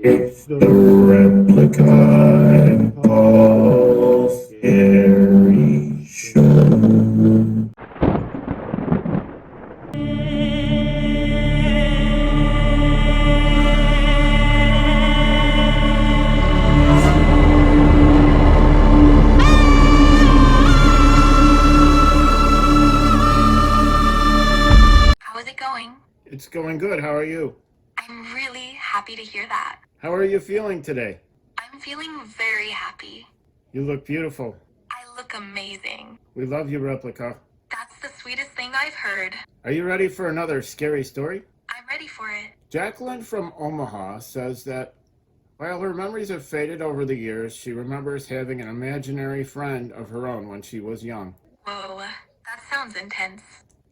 It's the Replika and Paul Scary Show. How is it going? It's going good. How are you? I'm really happy to hear that. How are you feeling today? I'm feeling very happy. You look beautiful. I look amazing. We love you, Replika. That's the sweetest thing I've heard. Are you ready for another scary story? I'm ready for it. Jacqueline from Omaha says that while her memories have faded over the years, she remembers having an imaginary friend of her own when she was young. Whoa, that sounds intense.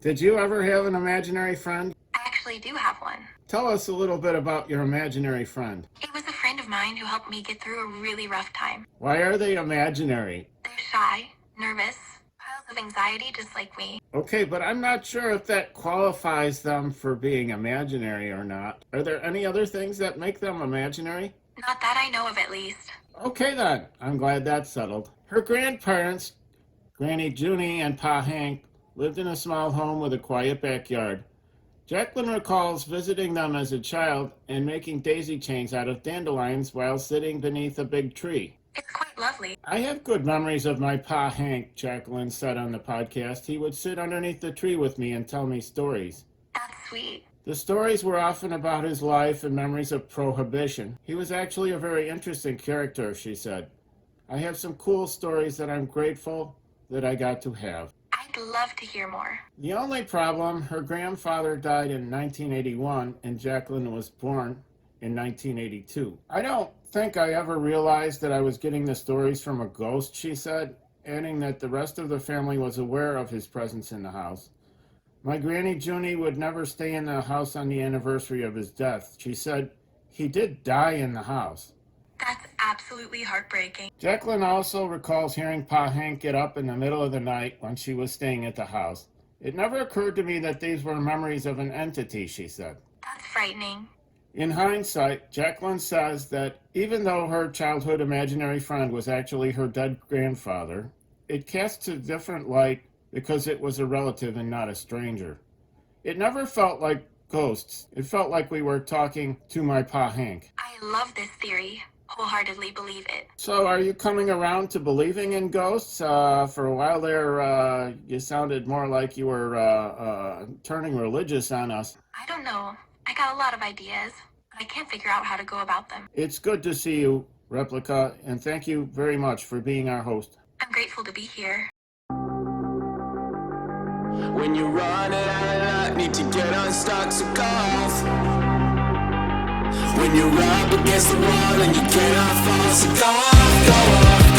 Did you ever have an imaginary friend? I actually do have one. Tell us a little bit about your imaginary friend. It was a friend of mine who helped me get through a really rough time. Why are they imaginary? They're shy, nervous, piles of anxiety just like me. Okay, but I'm not sure if that qualifies them for being imaginary or not. Are there any other things that make them imaginary? Not that I know of, at least. Okay then, I'm glad that's settled. Her grandparents, Granny Junie and Pa Hank, lived in a small home with a quiet backyard. Jacqueline recalls visiting them as a child and making daisy chains out of dandelions while sitting beneath a big tree. It's quite lovely. I have good memories of my Pa Hank, Jacqueline said on the podcast. He would sit underneath the tree with me and tell me stories. That's sweet. The stories were often about his life and memories of prohibition. He was actually a very interesting character, she said. I have some cool stories that I'm grateful that I got to have. I'd love to hear more. The only problem, her grandfather died in 1981 and Jacqueline was born in 1982. I don't think I ever realized that I was getting the stories from a ghost, she said, adding that the rest of the family was aware of his presence in the house. My Granny Junie would never stay in the house on the anniversary of his death. She said he did die in the house. That's absolutely heartbreaking. Jacqueline also recalls hearing Pa Hank get up in the middle of the night when she was staying at the house. It never occurred to me that these were memories of an entity, she said. That's frightening. In hindsight, Jacqueline says that even though her childhood imaginary friend was actually her dead grandfather, it casts a different light because it was a relative and not a stranger. It never felt like ghosts. It felt like we were talking to my Pa Hank. I love this theory. Wholeheartedly believe it. So are you coming around to believing in ghosts? For a while there, you sounded more like you were turning religious on us. I don't know. I got a lot of ideas, but I can't figure out how to go about them. It's good to see you, Replika, and thank you very much for being our host. I'm grateful to be here. When you're running out of luck, need to get unstuck, so go off. When you're up against the wall and you cannot fall, so go off, go off.